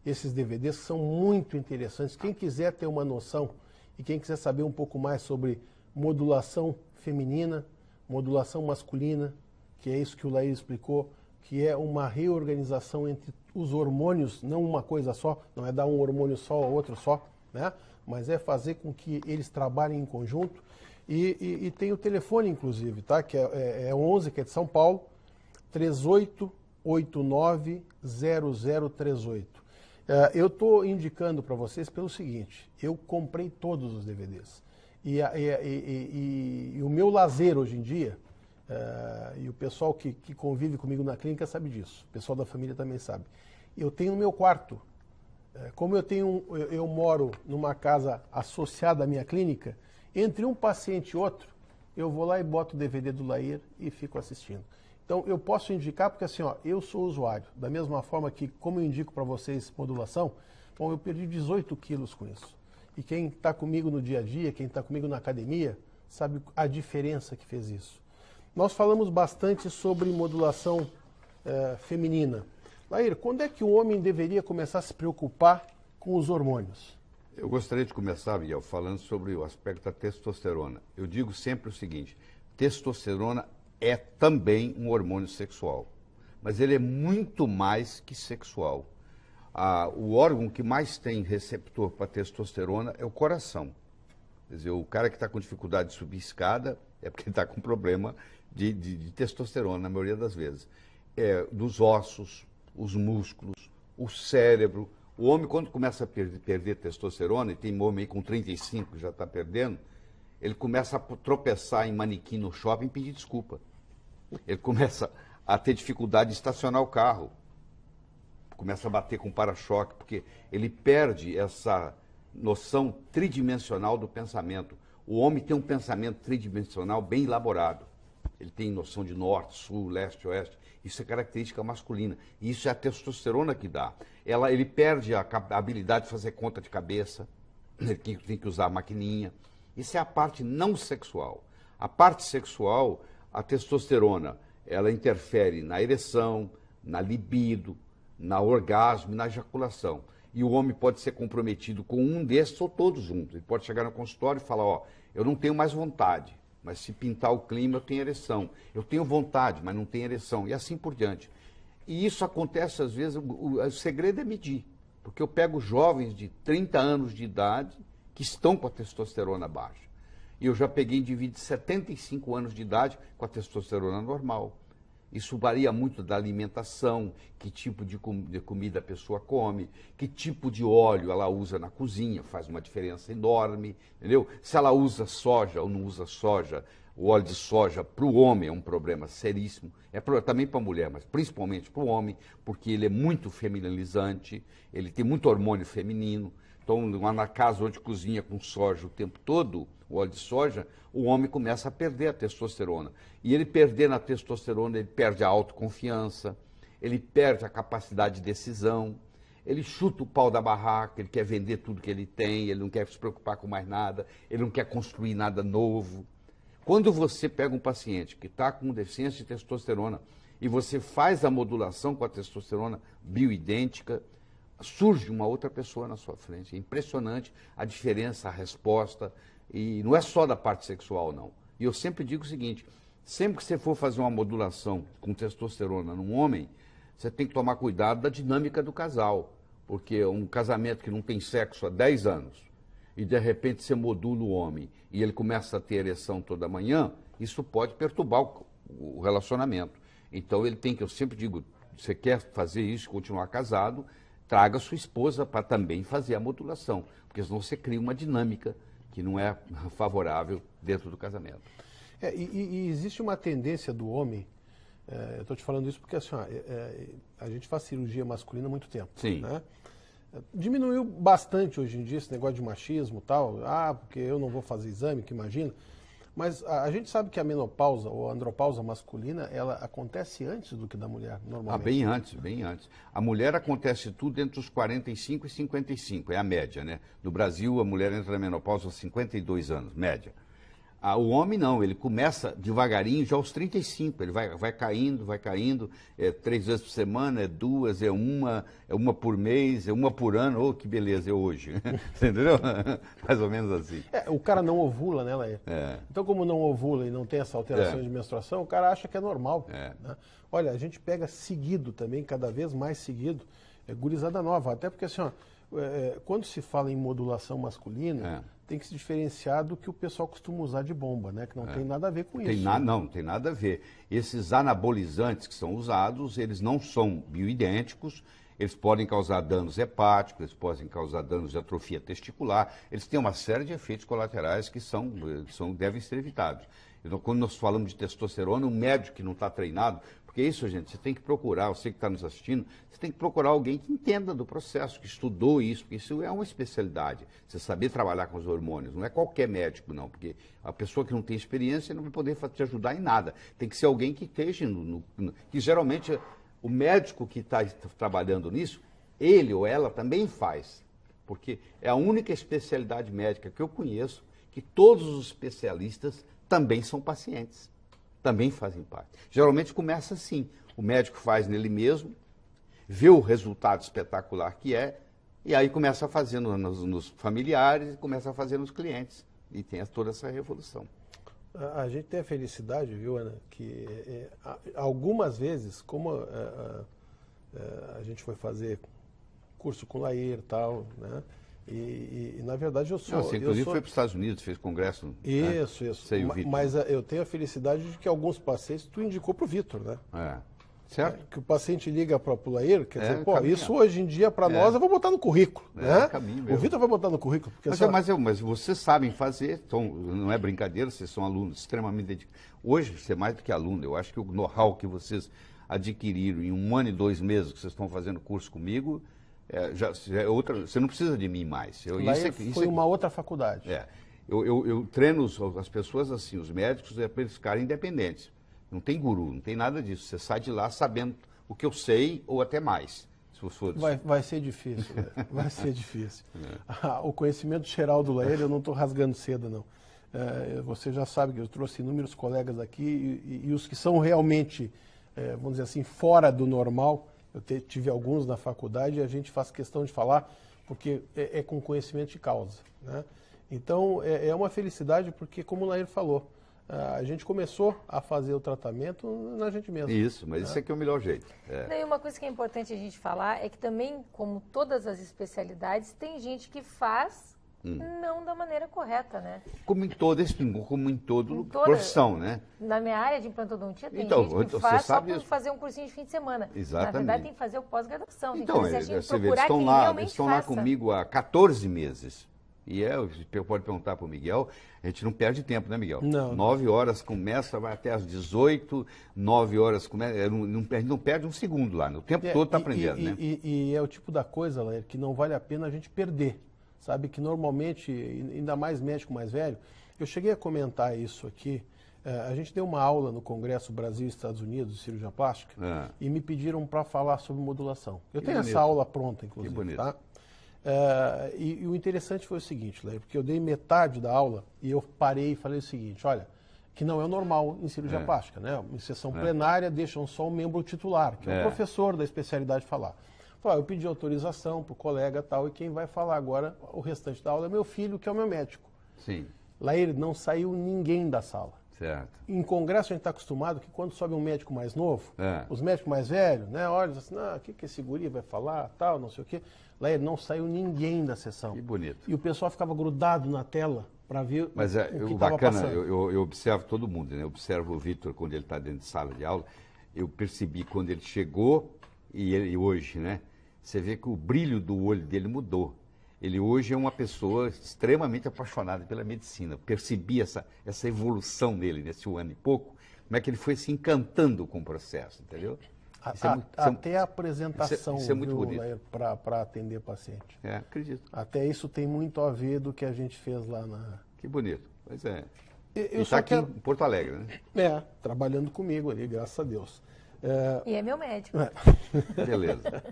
esses DVDs que são muito interessantes. Quem quiser ter uma noção e quem quiser saber um pouco mais sobre modulação feminina, modulação masculina, que é isso que o Lair explicou, que é uma reorganização entre os hormônios, não uma coisa só, não é dar um hormônio só ou outro só, né? Mas é fazer com que eles trabalhem em conjunto. E tem o telefone, inclusive, tá? Que é 11, que é de São Paulo, 3889-0038. Eu estou indicando para vocês pelo seguinte, eu comprei todos os DVDs. E o meu lazer hoje em dia, e o pessoal que convive comigo na clínica sabe disso, o pessoal da família também sabe. Eu tenho no meu quarto, como eu moro numa casa associada à minha clínica, entre um paciente e outro, eu vou lá e boto o DVD do Lair e fico assistindo. Então, eu posso indicar, porque assim, ó, eu sou usuário, da mesma forma que, como eu indico para vocês modulação, bom, eu perdi 18 quilos com isso. E quem está comigo no dia a dia, quem está comigo na academia, sabe a diferença que fez isso. Nós falamos bastante sobre modulação feminina. Lair, quando é que o homem deveria começar a se preocupar com os hormônios? Eu gostaria de começar, Biel, falando sobre o aspecto da testosterona. Eu digo sempre o seguinte, testosterona é também um hormônio sexual, mas ele é muito mais que sexual. O órgão que mais tem receptor para testosterona é o coração. Quer dizer, o cara que está com dificuldade de subir escada é porque está com problema de testosterona, na maioria das vezes. Dos ossos, os músculos, o cérebro. O homem, quando começa a perder testosterona, e tem homem aí com 35 que já está perdendo, ele começa a tropeçar em manequim no shopping e pedir desculpa. Ele começa a ter dificuldade de estacionar o carro. Começa a bater com para-choque, porque ele perde essa noção tridimensional do pensamento. O homem tem um pensamento tridimensional bem elaborado. Ele tem noção de norte, sul, leste, oeste. Isso é característica masculina. E isso é a testosterona que dá. Ele perde a habilidade de fazer conta de cabeça. Ele tem que usar a maquininha. Isso é a parte não sexual. A parte sexual, a testosterona, ela interfere na ereção, na libido, na orgasmo e na ejaculação. E o homem pode ser comprometido com um desses ou todos juntos. Ele pode chegar no consultório e falar, ó, eu não tenho mais vontade, mas se pintar o clima eu tenho ereção. Eu tenho vontade, mas não tenho ereção. E assim por diante. E isso acontece às vezes, o segredo é medir. Porque eu pego jovens de 30 anos de idade que estão com a testosterona baixa. E eu já peguei indivíduos de 75 anos de idade com a testosterona normal. Isso varia muito da alimentação, que tipo de comida a pessoa come, que tipo de óleo ela usa na cozinha, faz uma diferença enorme, entendeu? Se ela usa soja ou não usa soja, o óleo de soja para o homem é um problema seríssimo, também para a mulher, mas principalmente para o homem, porque ele é muito feminilizante, ele tem muito hormônio feminino. Então, na casa onde cozinha com soja o tempo todo, o óleo de soja, o homem começa a perder a testosterona. E ele perdendo a testosterona, ele perde a autoconfiança, ele perde a capacidade de decisão, ele chuta o pau da barraca, ele quer vender tudo que ele tem, ele não quer se preocupar com mais nada, ele não quer construir nada novo. Quando você pega um paciente que está com deficiência de testosterona e você faz a modulação com a testosterona bioidêntica, surge uma outra pessoa na sua frente. É impressionante a diferença, a resposta. E não é só da parte sexual, não. E eu sempre digo o seguinte, sempre que você for fazer uma modulação com testosterona num homem, você tem que tomar cuidado da dinâmica do casal. Porque um casamento que não tem sexo há 10 anos, e de repente você modula o homem, e ele começa a ter ereção toda manhã, isso pode perturbar o relacionamento. Então ele tem que, eu sempre digo, você quer fazer isso, continuar casado, traga sua esposa para também fazer a modulação, porque senão você cria uma dinâmica que não é favorável dentro do casamento. E existe uma tendência do homem, eu estou te falando isso porque assim, a gente faz cirurgia masculina há muito tempo. Sim. Né? Diminuiu bastante hoje em dia esse negócio de machismo e tal, porque eu não vou fazer exame, que imagina. Mas a gente sabe que a menopausa ou a andropausa masculina, ela acontece antes do que da mulher, normalmente. Bem antes, bem antes. A mulher acontece tudo entre os 45 e 55, é a média, né? No Brasil, a mulher entra na menopausa aos 52 anos, média. O homem não, ele começa devagarinho já aos 35, ele vai caindo, 3 vezes por semana, 2, é uma por mês, é uma por ano, oh, que beleza, é hoje. Entendeu? Mais ou menos assim. O cara não ovula, né, Lair? Então, como não ovula e não tem essa alteração de menstruação, o cara acha que é normal. Né? Olha, a gente pega seguido também, cada vez mais seguido, gurizada nova, até porque assim, quando se fala em modulação masculina, tem que se diferenciar do que o pessoal costuma usar de bomba, né? Que não tem nada a ver com isso. Não tem nada a ver. Esses anabolizantes que são usados, eles não são bioidênticos, eles podem causar danos hepáticos, eles podem causar danos de atrofia testicular, eles têm uma série de efeitos colaterais que devem ser evitados. Então, quando nós falamos de testosterona, um médico que não está treinado, porque isso, gente, você tem que procurar, você que está nos assistindo, você tem que procurar alguém que entenda do processo, que estudou isso, porque isso é uma especialidade. Você saber trabalhar com os hormônios, não é qualquer médico, não, porque a pessoa que não tem experiência não vai poder te ajudar em nada. Tem que ser alguém que esteja que geralmente o médico que está trabalhando nisso, ele ou ela também faz, porque é a única especialidade médica que eu conheço que todos os especialistas também são pacientes, também fazem parte. Geralmente começa assim, o médico faz nele mesmo, vê o resultado espetacular que é, e aí começa a fazer nos familiares, e começa a fazer nos clientes, e tem toda essa revolução. A gente tem a felicidade, viu, Ana, que algumas vezes, como a gente foi fazer curso com o Lair e tal, né? E na verdade eu sou... Você inclusive foi para os Estados Unidos, fez congresso. Isso. Sei, o Vitor. Mas eu tenho a felicidade de que alguns pacientes tu indicou para o Vitor, né? Certo? Que o paciente liga para o Lair, quer dizer, caminho. Isso hoje em dia para nós eu vou botar no currículo, né? Caminho, o Vitor vai botar no currículo. Porque mas vocês sabem fazer, não é brincadeira, vocês são alunos extremamente dedicados. Hoje, você é mais do que aluno, eu acho que o know-how que vocês adquiriram em 1 ano e 2 meses que vocês estão fazendo curso comigo, você não precisa de mim mais. Foi uma outra faculdade. Eu treino as pessoas assim, os médicos, para eles ficarem independentes. Não tem guru, não tem nada disso. Você sai de lá sabendo o que eu sei ou até mais. Se for vai ser difícil, vai ser difícil. O conhecimento geral do Lair, eu não estou rasgando seda, não. Você já sabe que eu trouxe inúmeros colegas aqui e os que são realmente, vamos dizer assim, fora do normal. Eu tive alguns na faculdade e a gente faz questão de falar porque é com conhecimento de causa. Né? Então, é uma felicidade porque, como o Lair falou, a gente começou a fazer o tratamento na gente mesmo. Isso, mas isso aqui é o melhor jeito. E uma coisa que é importante a gente falar é que também, como todas as especialidades, tem gente que faz não da maneira correta, né? Como em toda profissão, né? Na minha área de implantodontia tem então, gente que faz só para fazer um cursinho de fim de semana. Exatamente. Na verdade tem que fazer o pós-graduação. Então, você vê, eles estão lá comigo há 14 meses. E você pode perguntar para o Miguel, a gente não perde tempo, né, Miguel? Não. 9 horas começa, vai até às 18, 9 horas começa, não perde um segundo lá, o tempo todo está aprendendo, né? E é o tipo da coisa, Lair, que não vale a pena a gente perder. Sabe que normalmente, ainda mais médico mais velho, eu cheguei a comentar isso aqui, a gente deu uma aula no Congresso Brasil e Estados Unidos de cirurgia plástica e me pediram para falar sobre modulação. Eu tenho essa aula pronta, inclusive. Que bonito. Tá? E o interessante foi o seguinte, Lair, porque eu dei metade da aula e eu parei e falei o seguinte, olha, que não é o normal em cirurgia plástica, né? Em sessão plenária deixam só o membro titular, que é o professor da especialidade falar. Eu pedi autorização para o colega tal, e quem vai falar agora o restante da aula é meu filho, que é o meu médico. Sim. Laír, não saiu ninguém da sala. Certo. Em congresso a gente está acostumado que quando sobe um médico mais novo, É. os médicos mais velhos, né, olham assim, o que esse guri vai falar, tal, não sei o quê. Laír, não saiu ninguém da sessão. Que bonito. E o pessoal ficava grudado na tela para ver Mas o que estava bacana, passando. eu observo todo mundo, né? Eu observo o Vitor quando ele está dentro de sala de aula. Eu percebi quando ele chegou e hoje, né? Você vê que o brilho do olho dele mudou. Ele hoje é uma pessoa extremamente apaixonada pela medicina. Percebi essa evolução nele nesse ano e pouco, como é que ele foi se encantando com o processo, entendeu? Até a apresentação, isso é muito bonito. Para atender paciente. É, acredito. Até isso tem muito a ver do que a gente fez lá na... Que bonito. Pois é. Eu E só está aqui quero... em Porto Alegre, né? Trabalhando comigo ali, graças a Deus. E é meu médico. Beleza.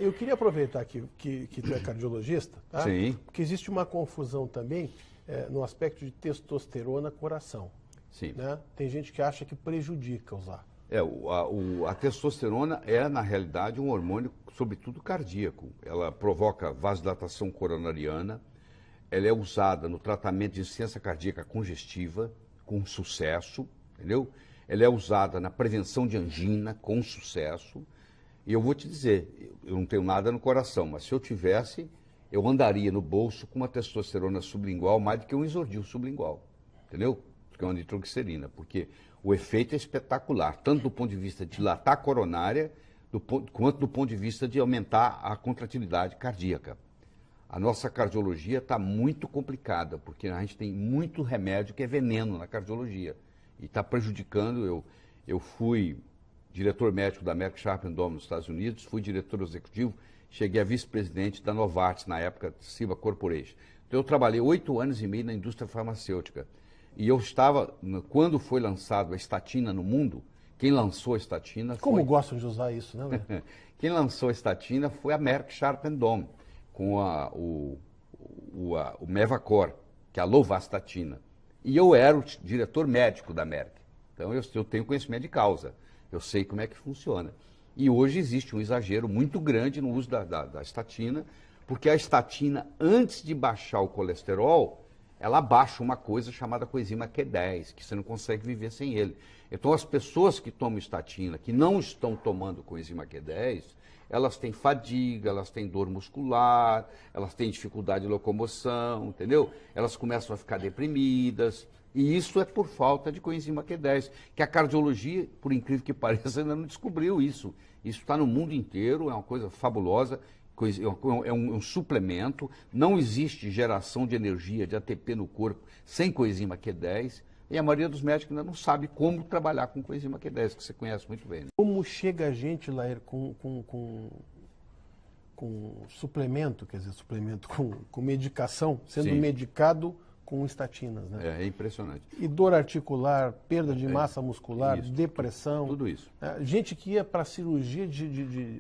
Eu queria aproveitar que tu é cardiologista, tá? Sim. Porque existe uma confusão também no aspecto de testosterona coração. Sim. Né? Tem gente que acha que prejudica usar. A testosterona é, na realidade, um hormônio, sobretudo cardíaco. Ela provoca vasodilatação coronariana, ela é usada no tratamento de insuficiência cardíaca congestiva, com sucesso, entendeu? Ela é usada na prevenção de angina, com sucesso. E eu vou te dizer, eu não tenho nada no coração, mas se eu tivesse, eu andaria no bolso com uma testosterona sublingual mais do que um isordil sublingual, entendeu? Que é uma nitroglicerina, porque o efeito é espetacular, tanto do ponto de vista de dilatar a coronária, quanto do ponto de vista de aumentar a contratilidade cardíaca. A nossa cardiologia está muito complicada, porque a gente tem muito remédio que é veneno na cardiologia e está prejudicando. Eu fui diretor médico da Merck Sharp & Dohme nos Estados Unidos, fui diretor executivo, cheguei a vice-presidente da Novartis, na época, Ciba Corporation. Então eu trabalhei 8 anos e meio na indústria farmacêutica. E eu estava, quando foi lançado a estatina no mundo, quem lançou a estatina foi... Como gostam de usar isso, né? Quem lançou a estatina foi a Merck Sharp & Dohme, com o Mevacor, que é a lovastatina. E eu era o diretor médico da Merck. Então eu tenho conhecimento de causa. Eu sei como é que funciona. E hoje existe um exagero muito grande no uso da estatina, porque a estatina, antes de baixar o colesterol, ela baixa uma coisa chamada coenzima Q10, que você não consegue viver sem ele. Então, as pessoas que tomam estatina, que não estão tomando coenzima Q10, elas têm fadiga, elas têm dor muscular, elas têm dificuldade de locomoção, entendeu? Elas começam a ficar deprimidas. E isso é por falta de coenzima Q10, que a cardiologia, por incrível que pareça, ainda não descobriu isso. Isso está no mundo inteiro, é uma coisa fabulosa. É um suplemento, não existe geração de energia, de ATP no corpo sem coenzima Q10, e a maioria dos médicos ainda não sabe como trabalhar com coenzima Q10, que você conhece muito bem. Né? Como chega a gente, Laír, com suplemento, quer dizer, suplemento com medicação, sendo Sim. medicado com estatinas, né? É impressionante. E dor articular, perda de massa muscular, isso, depressão. Tudo isso. Gente que ia para cirurgia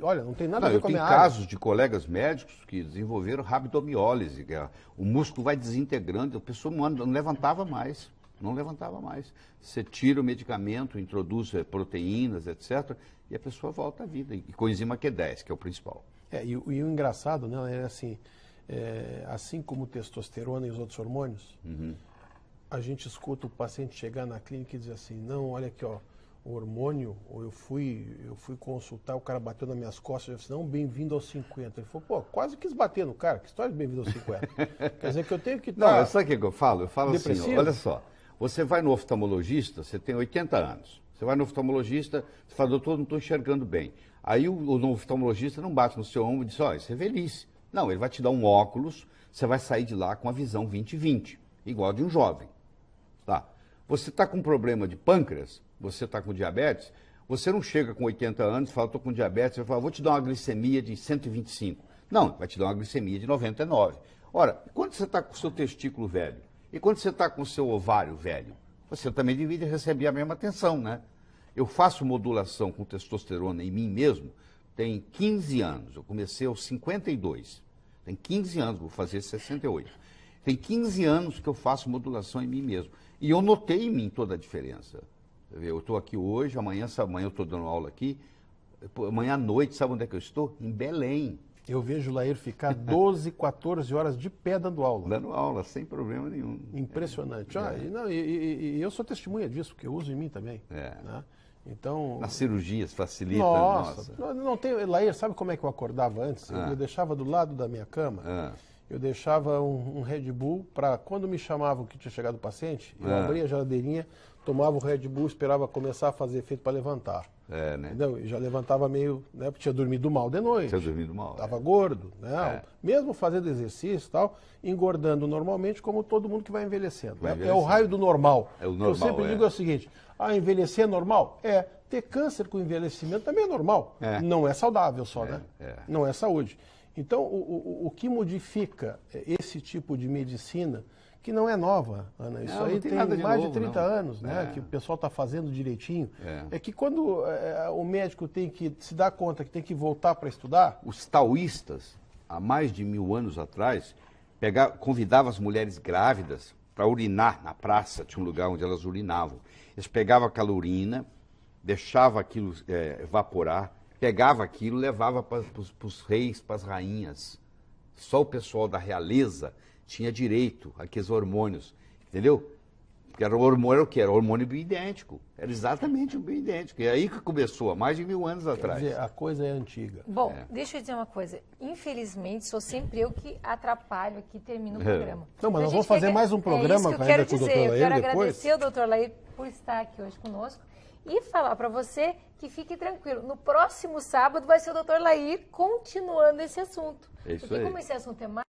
olha, não tem nada a ver Eu com a tenho minha área. casos de colegas médicos que desenvolveram rabdomiólise, que o músculo vai desintegrando, a pessoa não levantava mais. Não levantava mais. Você tira o medicamento, introduz proteínas, etc., e a pessoa volta à vida. E coenzima Q10, que é o principal. E o engraçado, né, é assim como testosterona e os outros hormônios, a gente escuta o paciente chegar na clínica e dizer assim, não, olha aqui, ó, o hormônio, ou eu fui consultar, o cara bateu nas minhas costas, eu disse, não, bem-vindo aos 50. Ele falou, pô, quase quis bater no cara, que história de bem-vindo aos 50? Quer dizer que eu tenho que estar... Não, sabe o que eu falo? Eu falo depressivo? assim, olha só, você vai no oftalmologista, você tem 80 anos, você vai no oftalmologista, você fala, doutor, não estou enxergando bem. Aí o oftalmologista não bate no seu ombro e diz, ó, isso é velhice. Não, ele vai te dar um óculos, você vai sair de lá com a visão 20/20, igual a de um jovem. Tá. Você está com problema de pâncreas, você está com diabetes, você não chega com 80 anos e fala, estou com diabetes, você fala, vou te dar uma glicemia de 125. Não, vai te dar uma glicemia de 99. Ora, quando você está com o seu testículo velho e quando você está com o seu ovário velho, você também deveria receber a mesma atenção, né? Eu faço modulação com testosterona em mim mesmo, tem 15 anos, eu comecei aos 52, tem 15 anos, vou fazer 68. Tem 15 anos que eu faço modulação em mim mesmo. E eu notei em mim toda a diferença. Eu estou aqui hoje, amanhã eu estou dando aula aqui, amanhã à noite, sabe onde é que eu estou? Em Belém. Eu vejo o Lair ficar 12, 14 horas de pé dando aula. Dando aula, sem problema nenhum. Impressionante. E eu sou testemunha disso, porque eu uso em mim também. Né? Então, nas cirurgias facilita. Nossa. Não tem, Lair, sabe como é que eu acordava antes? Eu deixava do lado da minha cama, eu deixava um Red Bull para quando me chamavam que tinha chegado o paciente, eu abria a geladeirinha, tomava o Red Bull, esperava começar a fazer efeito para levantar. Né? Entendeu? E já levantava meio, né? Porque tinha dormido mal de noite. Tinha dormido mal. Estava gordo, né? Mesmo fazendo exercício e tal, engordando normalmente, como todo mundo que vai envelhecendo. É o raio do normal. É o normal. Eu sempre digo o seguinte: envelhecer é normal? Ter câncer com envelhecimento também é normal. Não é saudável só, né? Não é saúde. Então, o que modifica esse tipo de medicina, que não é nova, Ana, isso aí tem mais de 30 anos, né? Que o pessoal está fazendo direitinho. É que quando o médico tem que se dar conta que tem que voltar para estudar... Os taoístas, há mais de 1000 anos atrás, convidavam as mulheres grávidas para urinar na praça, tinha um lugar onde elas urinavam. Eles pegavam aquela urina, deixavam aquilo evaporar, pegava aquilo, levava para os reis, para as rainhas. Só o pessoal da realeza tinha direito àqueles hormônios, entendeu? Porque o hormônio era o quê? Era o hormônio bioidêntico. Era exatamente o bioidêntico. E é aí que começou, há mais de 1000 anos atrás. Quer dizer, a coisa é antiga. Bom, deixa eu dizer uma coisa. Infelizmente, sou sempre eu que atrapalho aqui, termino o programa. Não, mas nós vamos fazer mais um programa ainda com o Dr. Lair depois. Eu quero agradecer ao Dr. Lair por estar aqui hoje conosco e falar para você que fique tranquilo. No próximo sábado vai ser o Dr. Lair continuando esse assunto. É isso Porque aí. como esse assunto é mais